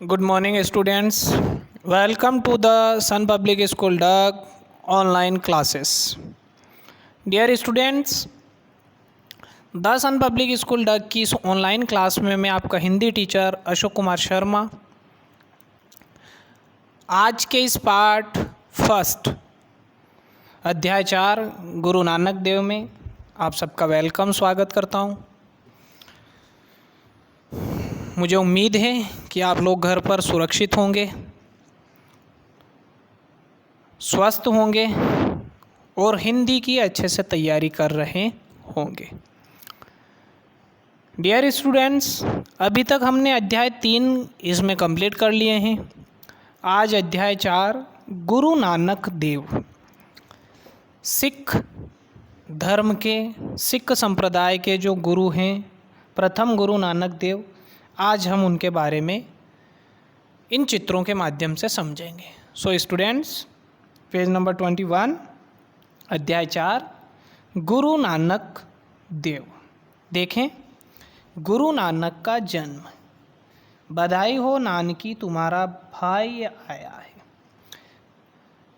Good morning, students. Welcome to the Sun Public School Dak online classes. Dear students, the sun public school डग की इस online class में मैं आपका Hindi teacher Ashok Kumar Sharma आज के इस पार्ट फर्स्ट अध्याय 4 गुरु नानक देव में आप सबका वेलकम स्वागत करता हूँ। मुझे उम्मीद है कि आप लोग घर पर सुरक्षित होंगे, स्वस्थ होंगे और हिंदी की अच्छे से तैयारी कर रहे होंगे। डियर स्टूडेंट्स, अभी तक हमने अध्याय 3 इसमें कंप्लीट कर लिए हैं। आज अध्याय 4 गुरु नानक देव, सिख धर्म के, सिख संप्रदाय के जो गुरु हैं, प्रथम गुरु नानक देव, आज हम उनके बारे में इन चित्रों के माध्यम से समझेंगे। सो स्टूडेंट्स, पेज नंबर 21, अध्याय 4 गुरु नानक देव। देखें, गुरु नानक का जन्म। बधाई हो नानकी, तुम्हारा भाई आया है।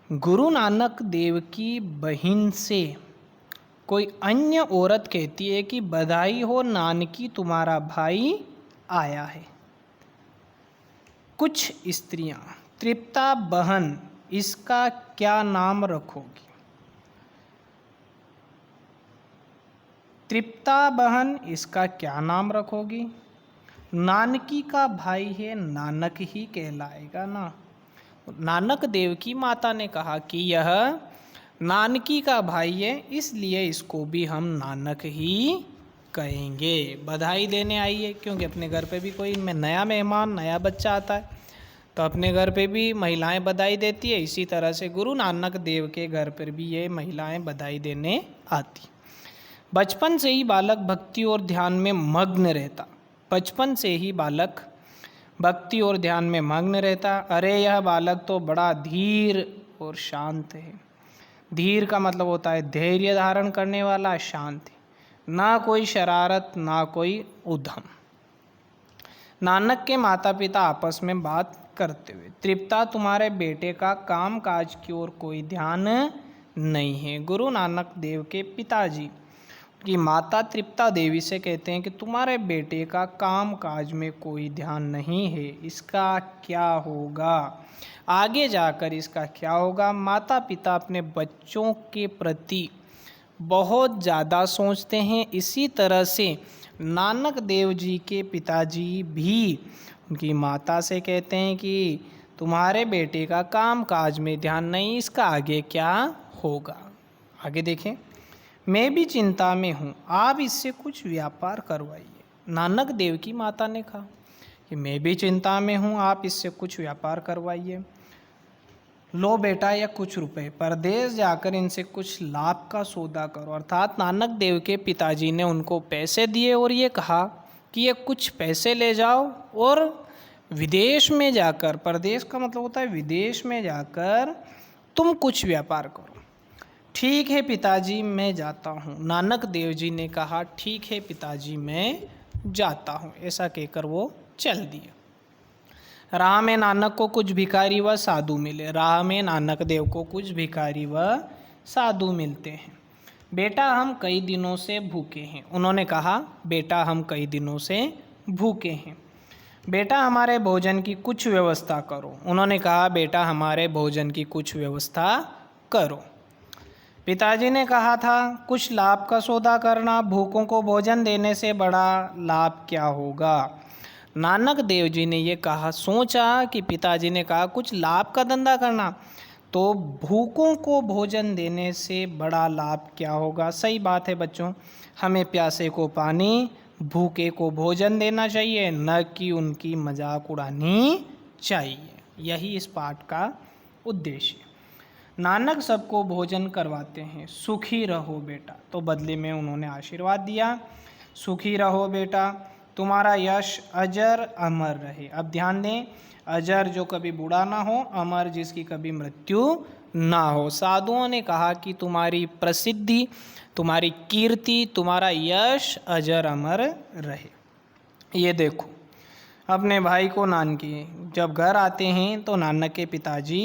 गुरु नानक देव की बहन से कोई अन्य औरत कहती है कि बधाई हो नानकी, तुम्हारा भाई आया है। कुछ स्त्रियां, तृप्ता बहन, इसका क्या नाम रखोगी? तृप्ता बहन, इसका क्या नाम रखोगी? नानकी का भाई है, नानक ही कहलाएगा ना। नानक देव की माता ने कहा कि यह नानकी का भाई है, इसलिए इसको भी हम नानक ही कहेंगे। बधाई देने आई है, क्योंकि अपने घर पे भी कोई नया मेहमान, नया बच्चा आता है तो अपने घर पे भी महिलाएं बधाई देती है। इसी तरह से गुरु नानक देव के घर पर भी ये महिलाएं बधाई देने आती। बचपन से ही बालक भक्ति और ध्यान में मग्न रहता। बचपन से ही बालक भक्ति और ध्यान में मग्न रहता। अरे यह बालक तो बड़ा धीर और शांत है। धीर का मतलब होता है धैर्य धारण करने वाला, शांत, ना कोई शरारत ना कोई उद्यम। नानक के माता पिता आपस में बात करते हुए, तृप्ता, तुम्हारे बेटे का काम काज की ओर कोई ध्यान नहीं है। गुरु नानक देव के पिताजी की माता तृप्ता देवी से कहते हैं कि तुम्हारे बेटे का काम काज में कोई ध्यान नहीं है, इसका क्या होगा? आगे जाकर इसका क्या होगा? माता पिता अपने बच्चों के प्रति बहुत ज़्यादा सोचते हैं। इसी तरह से नानक देव जी के पिताजी भी उनकी माता से कहते हैं कि तुम्हारे बेटे का काम काज में ध्यान नहीं, इसका आगे क्या होगा? आगे देखें, मैं भी चिंता में हूँ, आप इससे कुछ व्यापार करवाइए। नानक देव की माता ने कहा कि मैं भी चिंता में हूँ, आप इससे कुछ व्यापार करवाइए। लो बेटा, या कुछ रुपए, परदेश जाकर इनसे कुछ लाभ का सौदा करो। अर्थात नानक देव के पिताजी ने उनको पैसे दिए और ये कहा कि ये कुछ पैसे ले जाओ और विदेश में जाकर, परदेश का मतलब होता है विदेश में जाकर तुम कुछ व्यापार करो। ठीक है पिताजी, मैं जाता हूँ। नानक देव जी ने कहा ठीक है पिताजी, मैं जाता हूँ। ऐसा कहकर वो चल दिए। राह में नानक को कुछ भिखारी व साधु मिले। राह में नानक देव को कुछ भिखारी व साधु मिलते हैं। बेटा, हम कई दिनों से भूखे हैं। उन्होंने कहा, बेटा, हम कई दिनों से भूखे हैं। बेटा, हमारे भोजन की कुछ व्यवस्था करो। उन्होंने कहा, बेटा, हमारे भोजन की कुछ व्यवस्था करो। पिताजी ने कहा था, कुछ लाभ का सौदा करना, भूखों को भोजन देने से बड़ा लाभ क्या होगा? नानक देव जी ने ये कहा, सोचा कि पिताजी ने कहा कुछ लाभ का धंधा करना, तो भूखों को भोजन देने से बड़ा लाभ क्या होगा? सही बात है बच्चों, हमें प्यासे को पानी, भूखे को भोजन देना चाहिए, न कि उनकी मजाक उड़ानी चाहिए। यही इस पाठ का उद्देश्य है। नानक सबको भोजन करवाते हैं। सुखी रहो बेटा, तो बदले में उन्होंने आशीर्वाद दिया, सुखी रहो बेटा, तुम्हारा यश अजर अमर रहे। अब ध्यान दें, अजर जो कभी बूढ़ा ना हो, अमर जिसकी कभी मृत्यु ना हो। साधुओं ने कहा कि तुम्हारी प्रसिद्धि, तुम्हारी कीर्ति, तुम्हारा यश अजर अमर रहे। ये देखो, अपने भाई को नानकी। जब घर आते हैं तो नानक के पिताजी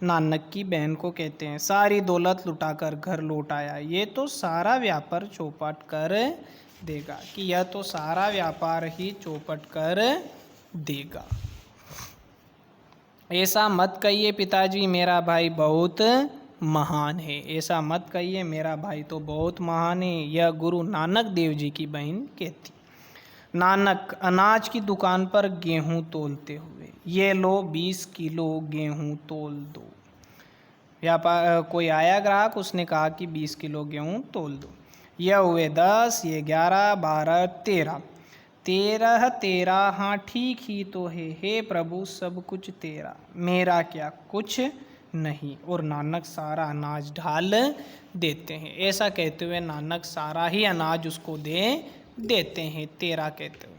नानक की बहन को कहते हैं, सारी दौलत लुटाकर घर लौट आया, ये तो सारा व्यापार चौपट कर देगा, कि यह तो सारा व्यापार ही चौपट कर देगा। ऐसा मत कहिए पिताजी, मेरा भाई बहुत महान है। ऐसा मत कहिए, मेरा भाई तो बहुत महान है। यह गुरु नानक देव जी की बहन कहती। नानक अनाज की दुकान पर गेहूं तोलते हुए, ये लो 20 किलो गेहूं तोल दो। व्यापार कोई आया ग्राहक, उसने कहा कि 20 किलो गेहूं तोल दो। यह हुए 10, ये 11, 12, 13। 13, हाँ ठीक ही तो है। हे प्रभु सब कुछ तेरा, मेरा क्या कुछ नहीं। और नानक सारा अनाज ढाल देते हैं। ऐसा कहते हुए नानक सारा ही अनाज उसको दे देते हैं, तेरा कहते हुए।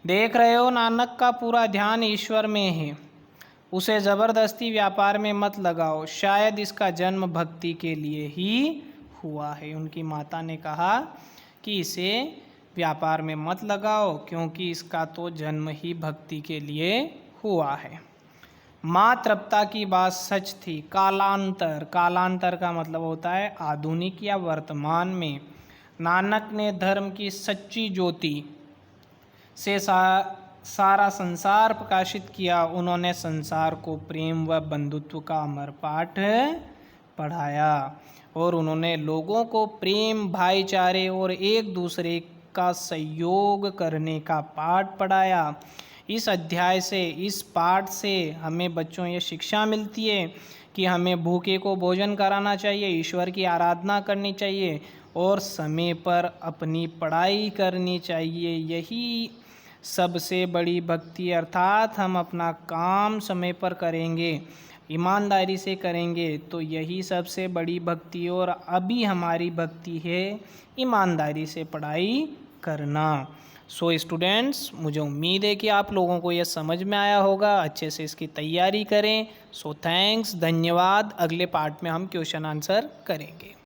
देख रहे हो, नानक का पूरा ध्यान ईश्वर में है। उसे ज़बरदस्ती व्यापार में मत लगाओ, शायद इसका जन्म भक्ति के लिए ही हुआ है। उनकी माता ने कहा कि इसे व्यापार में मत लगाओ, क्योंकि इसका तो जन्म ही भक्ति के लिए हुआ है। माँ तृप्ता की बात सच थी। कालांतर, कालांतर का मतलब होता है आधुनिक या वर्तमान में। नानक ने धर्म की सच्ची ज्योति से सारा संसार प्रकाशित किया। उन्होंने संसार को प्रेम व बंधुत्व का अमर पाठ पढ़ाया और उन्होंने लोगों को प्रेम, भाईचारे और एक दूसरे का सहयोग करने का पाठ पढ़ाया। इस अध्याय से, इस पाठ से हमें बच्चों ये शिक्षा मिलती है कि हमें भूखे को भोजन कराना चाहिए, ईश्वर की आराधना करनी चाहिए और समय पर अपनी पढ़ाई करनी चाहिए। यही सबसे बड़ी भक्ति, अर्थात हम अपना काम समय पर करेंगे, ईमानदारी से करेंगे तो यही सबसे बड़ी भक्ति। और अभी हमारी भक्ति है ईमानदारी से पढ़ाई करना। सो स्टूडेंट्स, मुझे उम्मीद है कि आप लोगों को यह समझ में आया होगा। अच्छे से इसकी तैयारी करें। सो थैंक्स, धन्यवाद। अगले पार्ट में हम क्वेश्चन आंसर करेंगे।